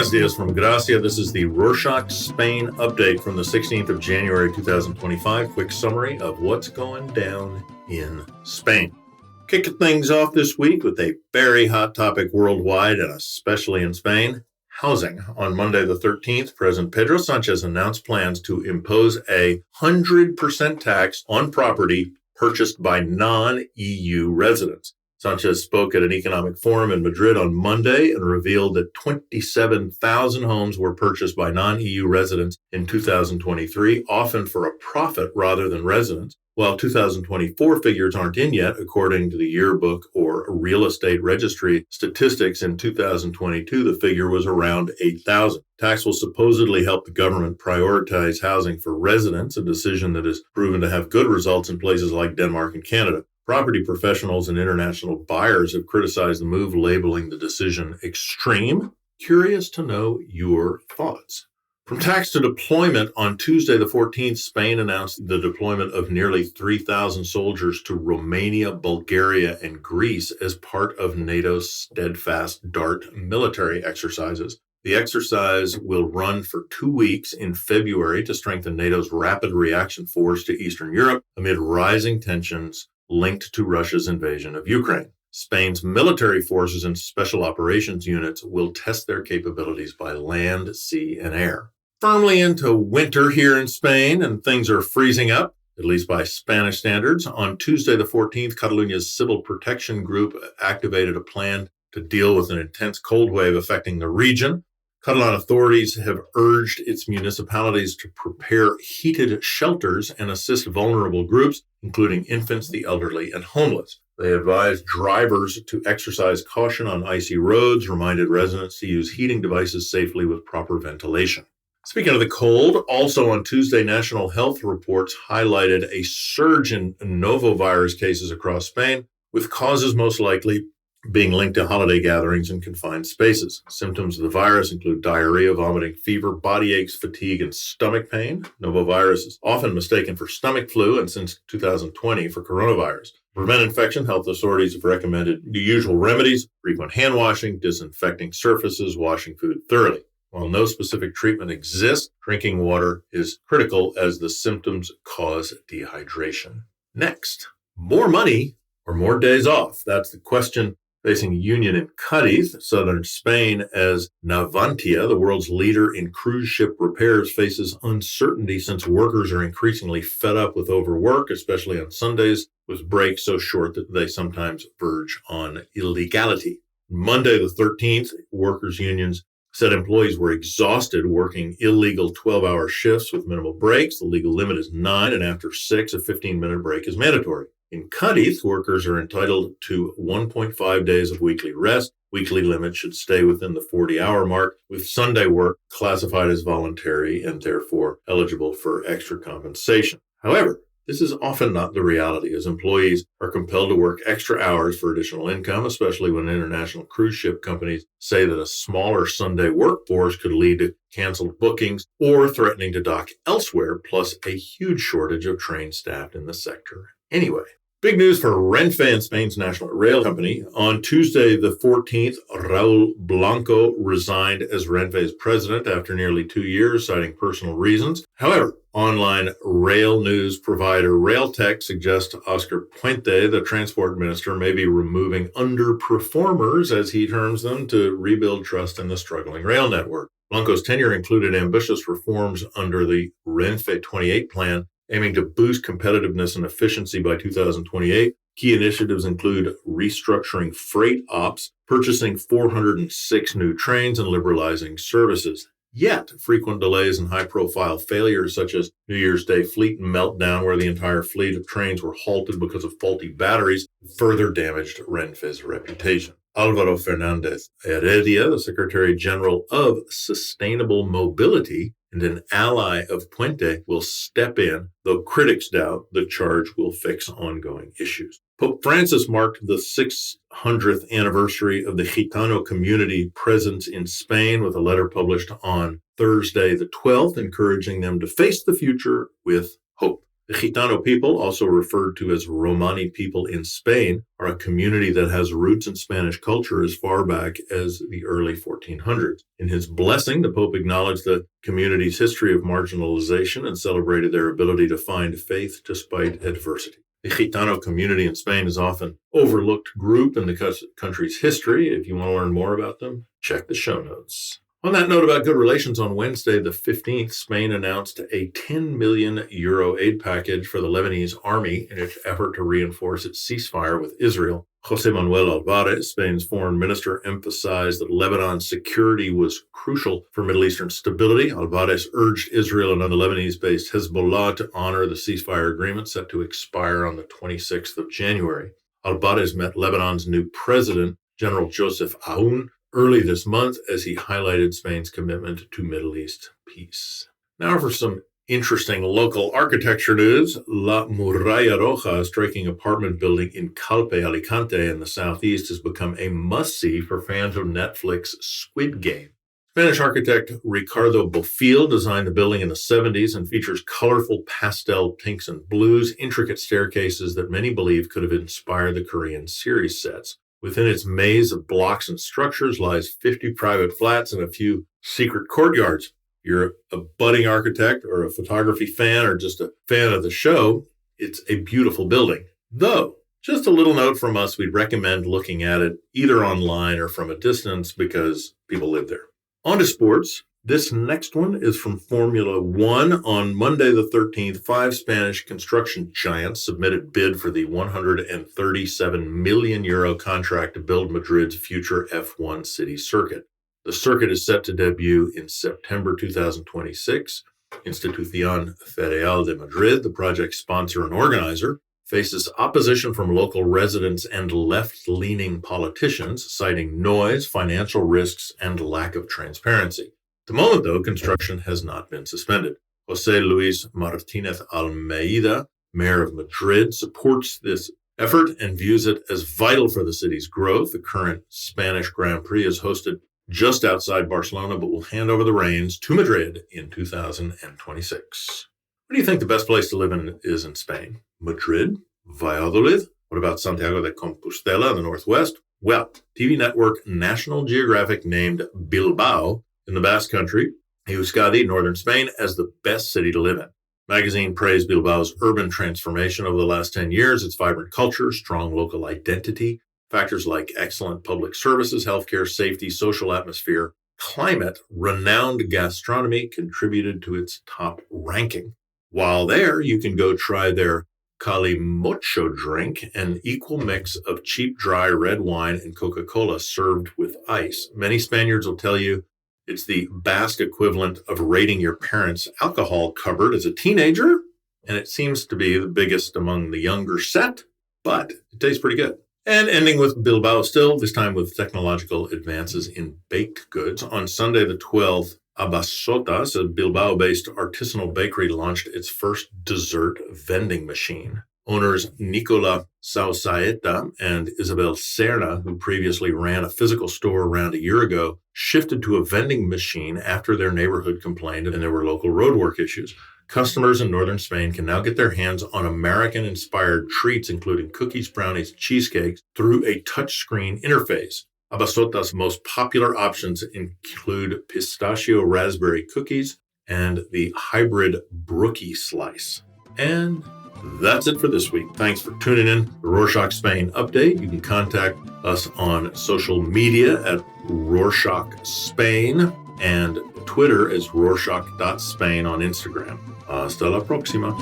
Buenos dias from Gracia. This is the Rorschach Spain update from the 16th of January 2025. Quick summary of what's going down in Spain. Kicking things off this week with a very hot topic worldwide and especially in Spain, housing. On Monday the 13th, President Pedro Sanchez announced plans to impose a 100% tax on property purchased by non-EU residents. Sanchez spoke at an economic forum in Madrid on Monday and revealed that 27,000 homes were purchased by non-EU residents in 2023, often for a profit rather than residence. While 2024 figures aren't in yet, according to the Yearbook or Real Estate Registry statistics in 2022, the figure was around 8,000. Tax will supposedly help the government prioritize housing for residents, a decision that has proven to have good results in places like Denmark and Canada. Property professionals and international buyers have criticized the move, labeling the decision extreme. Curious to know your thoughts. From tax to deployment, on Tuesday the 14th, Spain announced the deployment of nearly 3,000 soldiers to Romania, Bulgaria, and Greece as part of NATO's Steadfast Dart military exercises. The exercise will run for 2 weeks in February to strengthen NATO's rapid reaction force to Eastern Europe amid rising tensions linked to Russia's invasion of Ukraine. Spain's military forces and special operations units will test their capabilities by land, sea, and air. Firmly into winter here in Spain, and things are freezing up, at least by Spanish standards. On Tuesday the 14th, Catalonia's Civil Protection Group activated a plan to deal with an intense cold wave affecting the region. Catalan authorities have urged its municipalities to prepare heated shelters and assist vulnerable groups, including infants, the elderly, and homeless. They advised drivers to exercise caution on icy roads, reminded residents to use heating devices safely with proper ventilation. Speaking of the cold, also on Tuesday, national health reports highlighted a surge in novovirus cases across Spain, with causes most likely being linked to holiday gatherings and confined spaces. Symptoms of the virus include diarrhea, vomiting, fever, body aches, fatigue, and stomach pain. Novovirus is often mistaken for stomach flu and since 2020 for coronavirus. To prevent infection, health authorities have recommended the usual remedies: frequent hand washing, disinfecting surfaces, washing food thoroughly. While no specific treatment exists, drinking water is critical as the symptoms cause dehydration. Next, more money or more days off? That's the question facing a union in Cadiz, southern Spain, as Navantia, the world's leader in cruise ship repairs, faces uncertainty since workers are increasingly fed up with overwork, especially on Sundays, with breaks so short that they sometimes verge on illegality. Monday the 13th, workers' unions said employees were exhausted working illegal 12-hour shifts with minimal breaks. The legal limit is 9, and after 6, a 15-minute break is mandatory. In Cadiz, workers are entitled to 1.5 days of weekly rest. Weekly limit should stay within the 40-hour mark, with Sunday work classified as voluntary and therefore eligible for extra compensation. However, this is often not the reality, as employees are compelled to work extra hours for additional income, especially when international cruise ship companies say that a smaller Sunday workforce could lead to canceled bookings or threatening to dock elsewhere, plus a huge shortage of trained staff in the sector anyway. Big news for Renfe and Spain's national rail company. On Tuesday, the 14th, Raul Blanco resigned as Renfe's president after nearly 2 years, citing personal reasons. However, online rail news provider Railtech suggests Oscar Puente, the transport minister, may be removing underperformers, as he terms them, to rebuild trust in the struggling rail network. Blanco's tenure included ambitious reforms under the Renfe 28 plan, aiming to boost competitiveness and efficiency by 2028. Key initiatives include restructuring freight ops, purchasing 406 new trains, and liberalizing services. Yet, frequent delays and high-profile failures, such as New Year's Day fleet meltdown, where the entire fleet of trains were halted because of faulty batteries, further damaged Renfe's reputation. Álvaro Fernández Heredia, the Secretary General of Sustainable Mobility and an ally of Puente, will step in, though critics doubt the charge will fix ongoing issues. Pope Francis marked the 600th anniversary of the Gitano community presence in Spain with a letter published on Thursday the 12th, encouraging them to face the future with hope. The Gitano people, also referred to as Romani people in Spain, are a community that has roots in Spanish culture as far back as the early 1400s. In his blessing, the Pope acknowledged the community's history of marginalization and celebrated their ability to find faith despite adversity. The Gitano community in Spain is often an overlooked group in the country's history. If you want to learn more about them, check the show notes. On that note about good relations, on Wednesday, the 15th, Spain announced a €10 million aid package for the Lebanese army in its effort to reinforce its ceasefire with Israel. José Manuel Alvarez, Spain's foreign minister, emphasized that Lebanon's security was crucial for Middle Eastern stability. Alvarez urged Israel and the Lebanese-based Hezbollah to honor the ceasefire agreement set to expire on the 26th of January. Alvarez met Lebanon's new president, General Joseph Aoun, early this month as he highlighted Spain's commitment to Middle East peace. Now for some interesting local architecture news. La Muralla Roja, a striking apartment building in Calpe, Alicante in the southeast, has become a must-see for fans of Netflix Squid Game. Spanish architect Ricardo Bofill designed the building in the 70s and features colorful pastel pinks and blues, intricate staircases that many believe could have inspired the Korean series sets. Within its maze of blocks and structures lies 50 private flats and a few secret courtyards. You're a budding architect or a photography fan or just a fan of the show, it's a beautiful building. Though, just a little note from us, we'd recommend looking at it either online or from a distance because people live there. On to sports. This next one is from Formula One. On Monday the 13th, 5 Spanish construction giants submitted bid for the €137 million contract to build Madrid's future F1 city circuit. The circuit is set to debut in September 2026. Institución Federal de Madrid, the project sponsor and organizer, faces opposition from local residents and left-leaning politicians, citing noise, financial risks, and lack of transparency. At the moment, though, construction has not been suspended. José Luis Martínez Almeida, mayor of Madrid, supports this effort and views it as vital for the city's growth. The current Spanish Grand Prix is hosted just outside Barcelona, but will hand over the reins to Madrid in 2026. What do you think the best place to live in is in Spain? Madrid? Valladolid? What about Santiago de Compostela in the northwest? Well, TV network National Geographic named Bilbao in the Basque Country, Euskadi, northern Spain, as the best city to live in. Magazine praised Bilbao's urban transformation over the last 10 years, its vibrant culture, strong local identity, factors like excellent public services, healthcare, safety, social atmosphere, climate, renowned gastronomy contributed to its top ranking. While there, you can go try their calimocho drink, an equal mix of cheap, dry red wine and Coca-Cola served with ice. Many Spaniards will tell you it's the Basque equivalent of raiding your parents' alcohol cupboard as a teenager, and it seems to be the biggest among the younger set, but it tastes pretty good. And ending with Bilbao still, this time with technological advances in baked goods. On Sunday the 12th, Abasotas, a Bilbao-based artisanal bakery, launched its first dessert vending machine. Owners Nicola Sausaeta and Isabel Serna, who previously ran a physical store around a year ago, shifted to a vending machine after their neighborhood complained and there were local roadwork issues. Customers in northern Spain can now get their hands on American-inspired treats, including cookies, brownies, cheesecakes, through a touchscreen interface. Abasota's most popular options include pistachio raspberry cookies and the hybrid brookie slice. And that's it for this week. Thanks for tuning in to the Rorschach Spain update. You can contact us on social media at Rorschach Spain and Twitter is Rorschach.Spain on Instagram. Hasta la próxima.